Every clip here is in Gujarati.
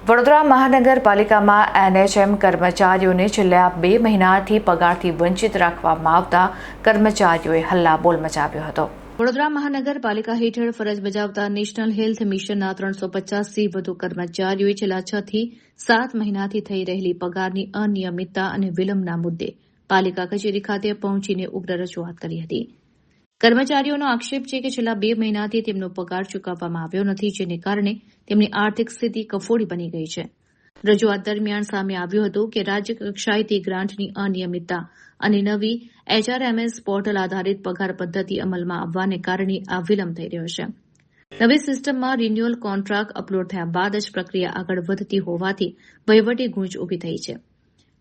વડોદરા મહાનગરપાલિકામાં એનએચએમ કર્મચારીઓને છેલ્લા 2 મહિનાથી પગારથી વંચિત રાખવામાં આવતા કર્મચારીઓએ હલ્લાબોલ મચાવ્યો હતો। વડોદરા મહાનગરપાલિકા હેઠળ ફરજ બજાવતા નેશનલ હેલ્થ મિશનના 350થી વધુ કર્મચારીઓએ છેલ્લા 6 થી 7 મહિનાથી થઈ રહેલી પગારની અનિયમિતતા અને વિલંબના મુદ્દે પાલિકા કચેરી ખાતે પહોંચીને ઉગ્ર રજૂઆત કરી હતી। કર્મચારીઓનો આક્ષેપ છે કે છેલ્લા 2 મહિનાથી તેમનો પગાર ચૂકવવામાં આવ્યો નથી, જેને કારણે તેમની આર્થિક સ્થિતિ કફોડી બની ગઈ છે। રજૂઆત દરમિયાન સામે આવ્યું હતું કે રાજ્ય કક્ષાએથી ગ્રાન્ટની અનિયમિતતા અને નવી HRMS પોર્ટલ આધારિત પગાર પદ્ધતિ અમલમાં આવવાને કારણે આ વિલંબ થઈ રહ્યો છે। નવી સિસ્ટમમાં રિન્યુઅલ કોન્ટ્રાક્ટ અપલોડ થયા બાદ જ પ્રક્રિયા આગળ વધતી હોવાથી વહીવટી ગૂંચ ઊભી થઈ છે।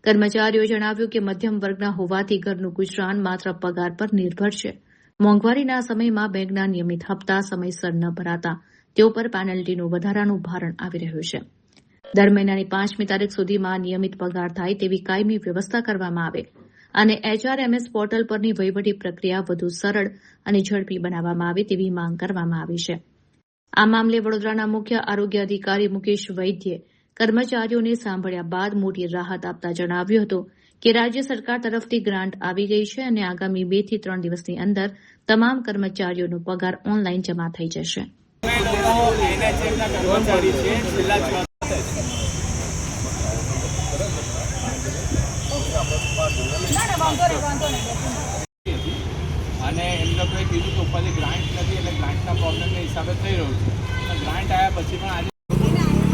કર્મચારીઓએ જણાવ્યું કે મધ્યમ વર્ગના હોવાથી ઘરનું ગુજરાન માત્ર પગાર પર નિર્ભર છે। મોંઘવારીના સમયમાં બેંકના નિયમિત હપ્તા સમયસર ન ભરાતા તેઓ પર પેનલ્ટીનું વધારાનું ભારણ આવી રહ્યું છે। દર મહિનાની 5મી તારીખ સુધીમાં નિયમિત પગાર થાય તેવી કાયમી વ્યવસ્થા કરવામાં આવે અને HRMS પોર્ટલ પરની વહીવટી પ્રક્રિયા વધુ સરળ અને ઝડપી બનાવવામાં આવે તેવી માંગ કરવામાં આવી છે। આ મામલે વડોદરાના મુખ્ય આરોગ્ય અધિકારી મુકેશ વૈદ્યે કર્મચારીઓને સાંભળ્યા બાદ મોટી રાહત આપતા જણાવ્યું હતું કે રાજ્ય સરકાર તરફથી ગ્રાન્ટ આવી ગઈ છે અને આગામી 2 થી 3 દિવસની અંદર તમામ કર્મચારીઓનો પગાર ઓનલાઈન જમા થઈ જશે। અને એમને કોઈ કીધું તો ઉપરથી ગ્રાન્ટ નથી એટલે ગ્રાન્ટના પ્રોબ્લેમને હિસાબે થઈ રહ્યું છે। ગ્રાન્ટ આવ્યા પછી પણ આજે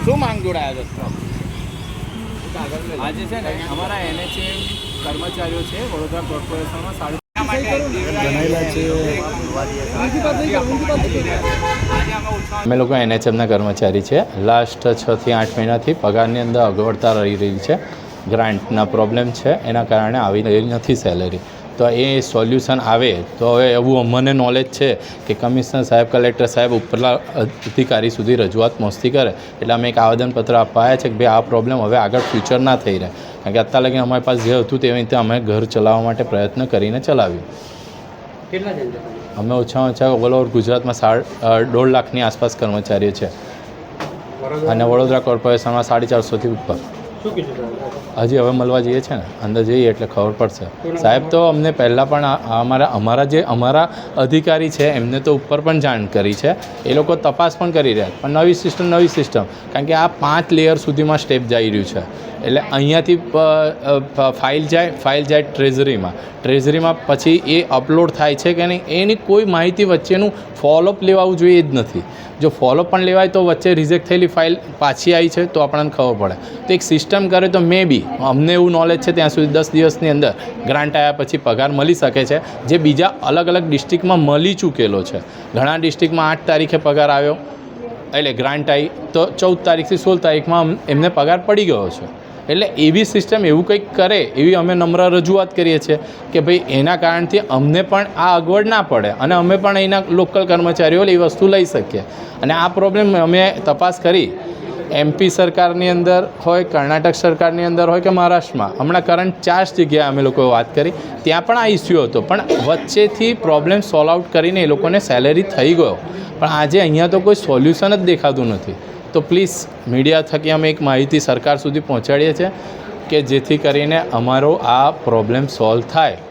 શું માંગ જોડાયા છે? આજે છે ને અમારા NHM કર્મચારીઓ છે વડોદરા કોર્પોરેશનમાં અમે લોકો NHMના કર્મચારી છે। લાસ્ટ 6 થી 8 મહિનાથી પગારની અંદર અગવડતા રહી છે। ગ્રાન્ટના પ્રોબ્લેમ છે, એના કારણે આવી રહી નથી સેલેરી। તો એ સોલ્યુશન આવે તો હવે એવું અમને નોલેજ છે કે કમિશનર સાહેબ, કલેક્ટર સાહેબ ઉપરના અધિકારી સુધી રજૂઆત પહોંચતી કરે એટલે અમે એક આવેદનપત્ર આપવા આવ્યા છે કે ભાઈ આ પ્રોબ્લેમ હવે આગળ ફ્યુચર ના થઈ રહે, કારણ કે અત્યાર લગી અમારી પાસે જે હતું તેવી રીતે અમે ઘર ચલાવવા માટે પ્રયત્ન કરીને ચલાવ્યું। અમે ઓછામાં ઓછા ઓલ ઓવર ગુજરાતમાં 1.5 લાખની આસપાસ કર્મચારીઓ છે અને વડોદરા કોર્પોરેશનમાં 450થી ઉપર। હજી હવે મળવા જઈએ છે ને, અંદર જઈએ એટલે ખબર પડશે। સાહેબ તો અમને પહેલાં પણ અમારા અધિકારી છે એમને તો ઉપર પણ જાણ કરી છે, એ લોકો તપાસ પણ કરી રહ્યા, પણ નવી સિસ્ટમ, કારણ કે આ 5 લેયર સુધીમાં સ્ટેપ જઈ રહ્યું છે। એટલે અહીંયાથી ફાઇલ જાય ટ્રેઝરીમાં પછી એ અપલોડ થાય છે કે નહીં એની કોઈ માહિતી વચ્ચેનું ફોલોઅપ લેવાવું જોઈએ જ નથી। જો ફોલોઅપ પણ લેવાય તો વચ્ચે રિજેક્ટ થયેલી ફાઇલ પાછી આવી છે તો આપણને ખબર પડે। તો એક સિસ્ટમ કરે તો મે બી અમને એવું નોલેજ છે ત્યાં સુધી 10 દિવસની અંદર ગ્રાન્ટ આવ્યા પછી પગાર મળી શકે છે, જે બીજા અલગ ડિસ્ટ્રિક્ટમાં મળી ચૂકેલો છે। ઘણા ડિસ્ટ્રિક્ટમાં 8 તારીખે પગાર આવ્યો એટલે ગ્રાન્ટ આવી તો 14 તારીખથી 16 તારીખમાં એમને પગાર પડી ગયો છે। એટલે એવી સિસ્ટમ એવું કંઈક કરે એવી અમે નમ્ર રજૂઆત કરીએ છીએ કે ભાઈ એના કારણથી અમને પણ આ અગવડ ના પડે અને અમે પણ અહીંના લોકલ કર્મચારીઓ એ વસ્તુ લઈ શકીએ। અને આ પ્રોબ્લેમ અમે તપાસ કરી MP સરકારની અંદર હોય, કર્ણાટક સરકારની અંદર હોય કે મહારાષ્ટ્રમાં, હમણાં કરંટ 4 જગ્યાએ અમે લોકોએ વાત કરી, ત્યાં પણ આ ઇસ્યુ હતો, પણ વચ્ચેથી પ્રોબ્લેમ સોલ્વ આઉટ કરીને એ લોકોને સેલેરી થઈ ગયો। પણ આજે અહીંયા તો કોઈ સોલ્યુશન જ દેખાતું નથી। તો પ્લીઝ મીડિયા થકી અમે એક માહિતી સરકાર સુધી પહોંચાડીએ છીએ કે જેથી કરીને અમારો આ પ્રોબ્લેમ સોલ્વ થાય।